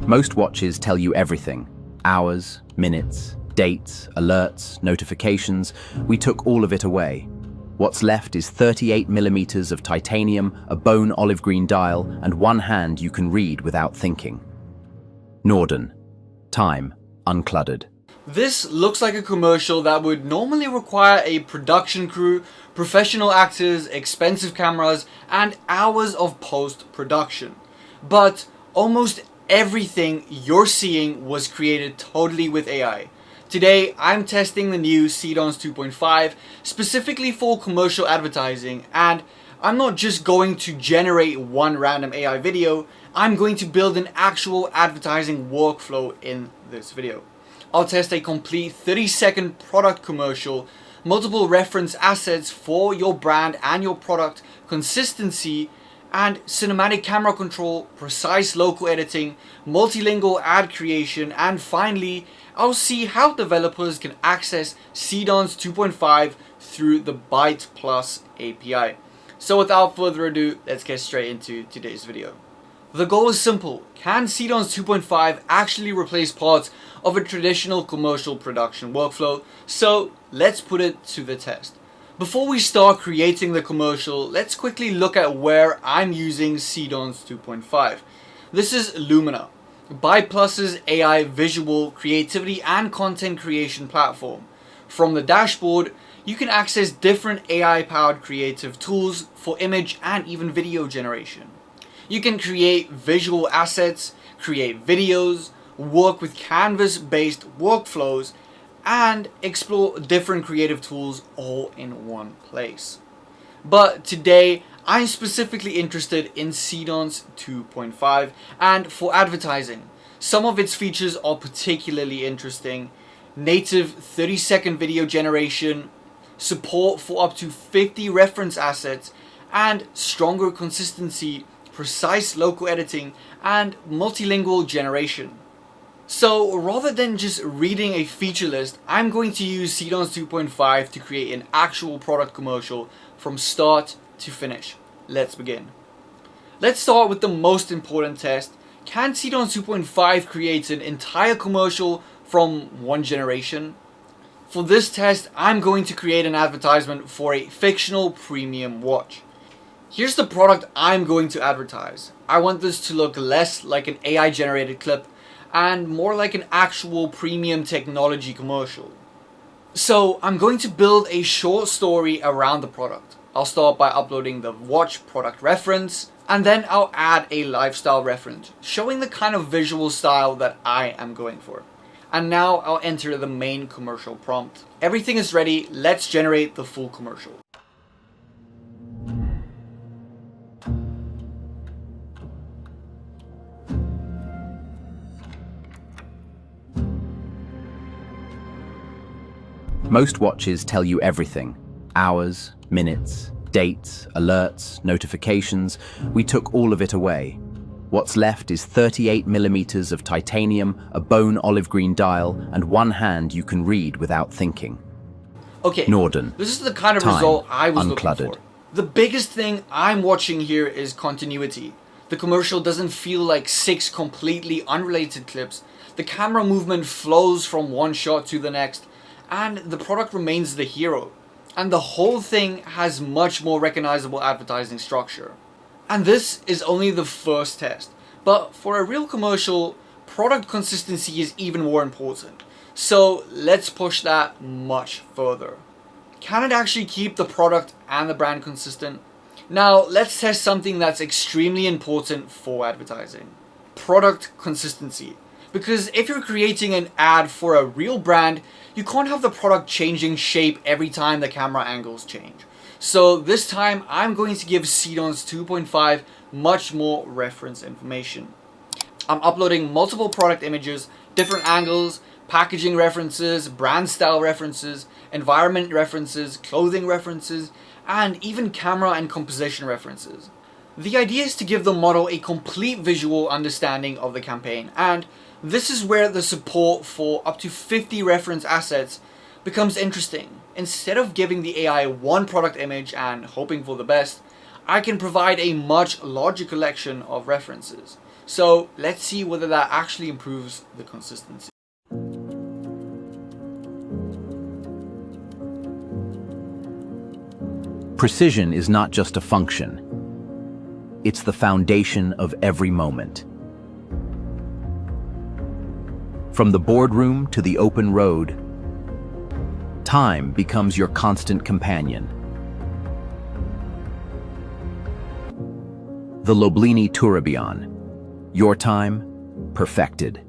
Most watches tell you everything. Hours, minutes, dates, alerts, notifications. We took all of it away. What's left is 38 millimeters of titanium, a bone olive green dial, and one hand you can read without thinking. Norden. Time. Uncluttered. This looks like a commercial that would normally require a production crew, professional actors, expensive cameras, and hours of post-production. But almost everything you're seeing was created totally with AI. Today, I'm testing the new Seedance 2.5 specifically for commercial advertising, and I'm not just going to generate one random AI video, I'm going to build an actual advertising workflow in this video. I'll test a complete 30-second product commercial, multiple reference assets for your brand and your product, consistency, and cinematic camera control, precise local editing, multilingual ad creation, and finally, I'll see how developers can access Seedance 2.5 through the BytePlus API. So without further ado, let's get straight into today's video. The goal is simple. Can Seedance 2.5 actually replace parts of a traditional commercial production workflow? So let's put it to the test. Before we start creating the commercial, let's quickly look at where I'm using Seedance 2.5. This is Lumina, BytePlus's AI visual creativity and content creation platform. From the dashboard, you can access different AI-powered creative tools for image and even video generation. You can create visual assets, create videos, work with canvas-based workflows, and explore different creative tools all in one place. But today, I'm specifically interested in Seedance 2.5 and for advertising. Some of its features are particularly interesting. Native 30-second video generation, support for up to 50 reference assets, and stronger consistency, precise local editing, and multilingual generation. So rather than just reading a feature list, I'm going to use Seedance 2.5 to create an actual product commercial from start to finish. Let's begin. Let's start with the most important test. Can Seedance 2.5 create an entire commercial from one generation? For this test, I'm going to create an advertisement for a fictional premium watch. Here's the product I'm going to advertise. I want this to look less like an AI generated clip and more like an actual premium technology commercial. So I'm going to build a short story around the product. I'll start by uploading the watch product reference, and then I'll add a lifestyle reference showing the kind of visual style that I am going for. And now I'll enter the main commercial prompt. Everything is ready, let's generate the full commercial. Most watches tell you everything. Hours, minutes, dates, alerts, notifications. We took all of it away. What's left is 38 millimeters of titanium, a bone olive green dial, and one hand you can read without thinking. Okay, Norden. This is the kind of Time. result I was Uncluttered. looking for. The biggest thing I'm watching here is continuity. The commercial doesn't feel like 6 completely unrelated clips. The camera movement flows from one shot to the next, and the product remains the hero. And the whole thing has much more recognizable advertising structure. And this is only the first test. But for a real commercial, product consistency is even more important. So let's push that much further. Can it actually keep the product and the brand consistent? Now let's test something that's extremely important for advertising. Product consistency. Because if you're creating an ad for a real brand, you can't have the product changing shape every time the camera angles change. So this time I'm going to give Seedance 2.5 much more reference information. I'm uploading multiple product images, different angles, packaging references, brand style references, environment references, clothing references, and even camera and composition references. The idea is to give the model a complete visual understanding of the campaign, and this is where the support for up to 50 reference assets becomes interesting. Instead of giving the AI one product image and hoping for the best, I can provide a much larger collection of references. So let's see whether that actually improves the consistency. Precision is not just a function. It's the foundation of every moment. From the boardroom to the open road, time becomes your constant companion. The Lumina Tourbillon. Your time, perfected.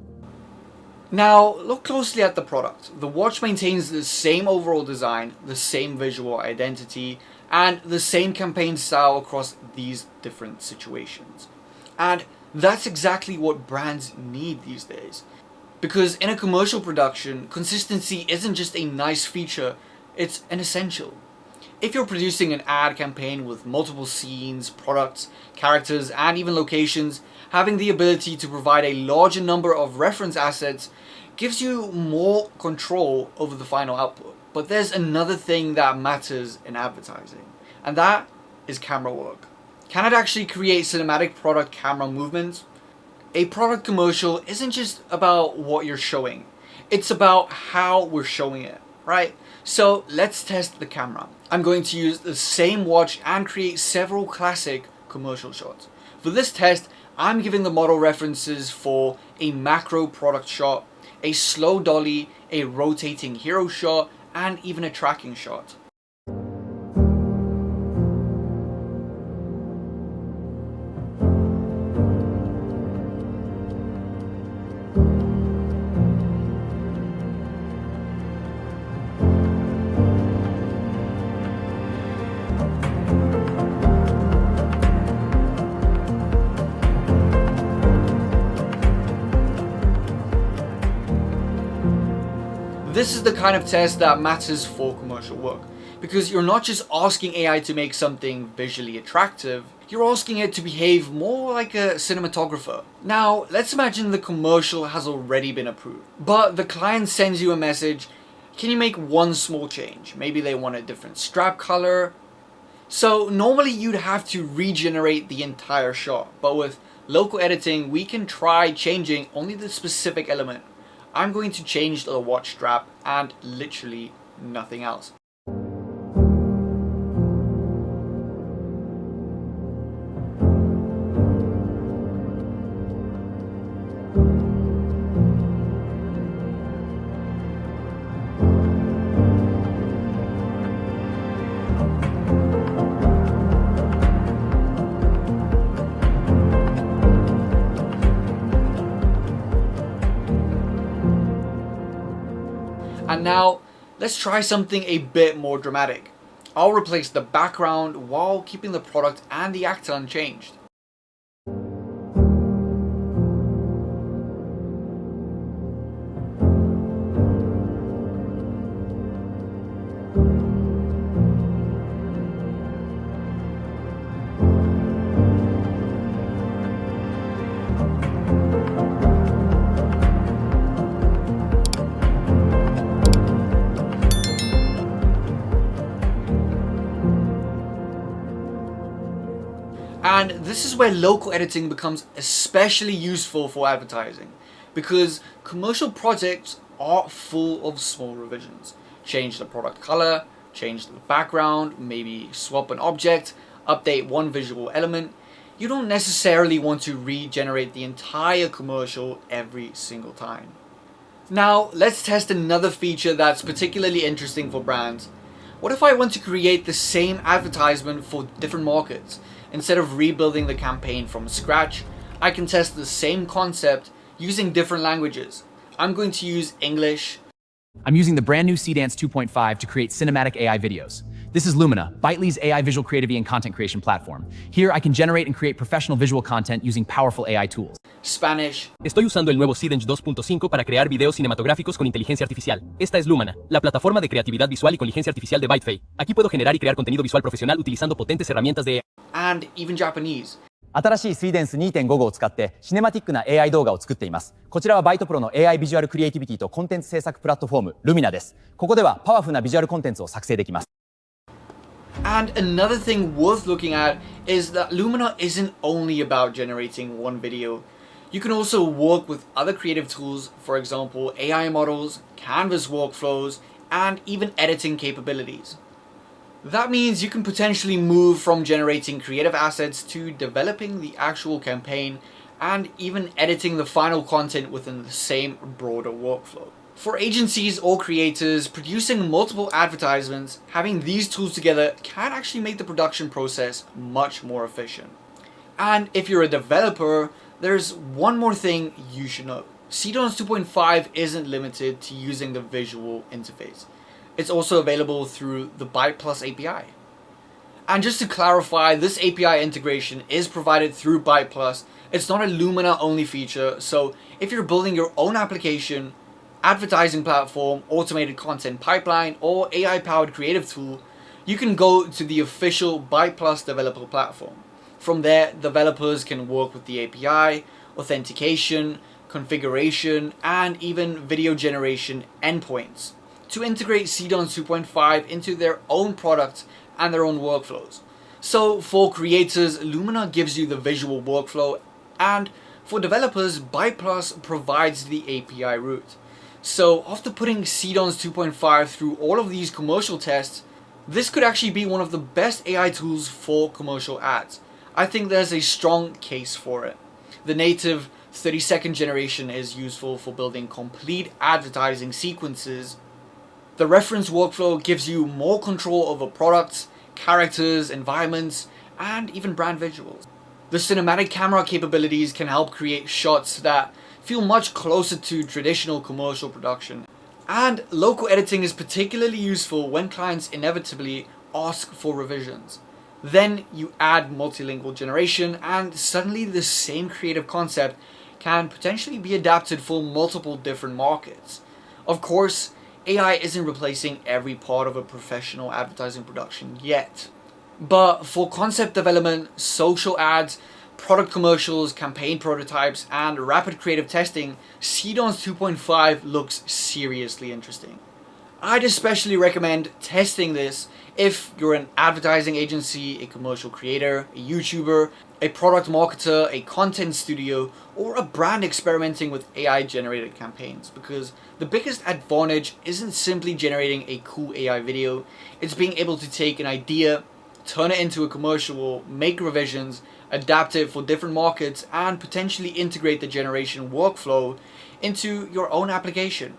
Now, look closely at the product. The watch maintains the same overall design, the same visual identity, and the same campaign style across these different situations. And that's exactly what brands need these days. Because in a commercial production, consistency isn't just a nice feature, it's an essential. If you're producing an ad campaign with multiple scenes, products, characters, and even locations, having the ability to provide a larger number of reference assets gives you more control over the final output. But there's another thing that matters in advertising, and that is camera work. Can it actually create cinematic product camera movements? A product commercial isn't just about what you're showing, it's about how we're showing it, right? So let's test the camera. I'm going to use the same watch and create several classic commercial shots. For this test, I'm giving the model references for a macro product shot, a slow dolly, a rotating hero shot, and even a tracking shot. This is the kind of test that matters for commercial work, because you're not just asking AI to make something visually attractive, you're asking it to behave more like a cinematographer. Now, let's imagine the commercial has already been approved, but the client sends you a message, can you make one small change? Maybe they want a different strap color. So normally you'd have to regenerate the entire shot, but with local editing, we can try changing only the specific element. I'm going to change the watch strap and literally nothing else. And now, let's try something a bit more dramatic. I'll replace the background while keeping the product and the actor unchanged. And this is where local editing becomes especially useful for advertising, because commercial projects are full of small revisions. Change the product color, change the background, maybe swap an object, update one visual element. You don't necessarily want to regenerate the entire commercial every single time. Now, let's test another feature that's particularly interesting for brands. What if I want to create the same advertisement for different markets? Instead of rebuilding the campaign from scratch, I can test the same concept using different languages. I'm going to use English. I'm using the brand new Seedance 2.5 to create cinematic AI videos. This is Lumina, BytePlus AI visual creativity and content creation platform. Here I can generate and create professional visual content using powerful AI tools. Spanish. Estoy usando el nuevo Seedance 2.5 para crear videos cinematográficos con inteligencia artificial. Esta es Lumina, la plataforma de creatividad visual y con inteligencia artificial de BytePlus. Aquí puedo generar y crear contenido visual profesional utilizando potentes herramientas de And even Japanese. 新しい Seedance 2.5を使ってシネマティックな AI 動画を作っています。こちらはバイトプロの AI ビジュアルクリエイティビティとコンテンツ制作プラットフォーム Lumina です。ここではパワフルなビジュアルコンテンツを作成できます。And another thing worth looking at is that Lumina isn't only about generating one video. You can also work with other creative tools, for example, AI models, canvas workflows, and even editing capabilities. That means you can potentially move from generating creative assets to developing the actual campaign and even editing the final content within the same broader workflow. For agencies or creators producing multiple advertisements, having these tools together can actually make the production process much more efficient. And if you're a developer, there's one more thing you should know. Seedance 2.5 isn't limited to using the visual interface. It's also available through the BytePlus API. And just to clarify, this API integration is provided through BytePlus. It's not a Lumina only feature, so if you're building your own application, advertising platform, automated content pipeline, or AI-powered creative tool, you can go to the official BytePlus developer platform. From there, developers can work with the API, authentication, configuration, and even video generation endpoints to integrate Seedance 2.5 into their own product and their own workflows. So for creators, Lumina gives you the visual workflow, and for developers, BytePlus provides the API route. So after putting Seedance 2.5 through all of these commercial tests, this could actually be one of the best AI tools for commercial ads. I think there's a strong case for it. The native 30-second generation is useful for building complete advertising sequences. The reference workflow gives you more control over products, characters, environments, and even brand visuals. The cinematic camera capabilities can help create shots that feel much closer to traditional commercial production. And local editing is particularly useful when clients inevitably ask for revisions. Then you add multilingual generation, and suddenly the same creative concept can potentially be adapted for multiple different markets. Of course, AI isn't replacing every part of a professional advertising production yet. But for concept development, social ads, product commercials, campaign prototypes, and rapid creative testing, Seedance 2.5 looks seriously interesting. I'd especially recommend testing this if you're an advertising agency, a commercial creator, a YouTuber, a product marketer, a content studio, or a brand experimenting with AI generated campaigns, because the biggest advantage isn't simply generating a cool AI video, it's being able to take an idea, turn it into a commercial, make revisions, adapt it for different markets, and potentially integrate the generation workflow into your own application.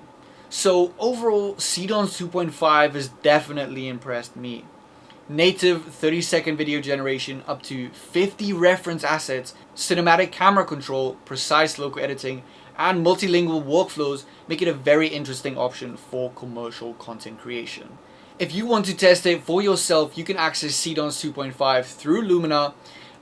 So overall, Seedance 2.5 has definitely impressed me. Native 30-second video generation, up to 50 reference assets, cinematic camera control, precise local editing, and multilingual workflows make it a very interesting option for commercial content creation. If you want to test it for yourself, you can access Seedance 2.5 through Lumina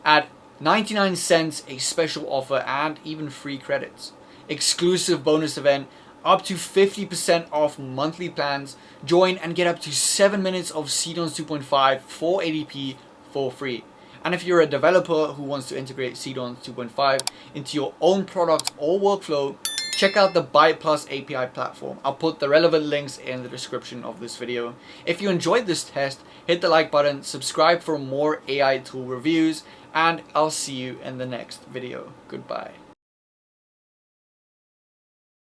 at 99 cents, a special offer, and even free credits. Exclusive bonus event, up to 50% off monthly plans. Join and get up to 7 minutes of Seedance 2.5 480p for free. And if you're a developer who wants to integrate Seedance 2.5 into your own product or workflow, check out the BytePlus API platform. I'll put the relevant links in the description of this video. If you enjoyed this test, hit the like button, subscribe for more AI tool reviews, and I'll see you in the next video. Goodbye.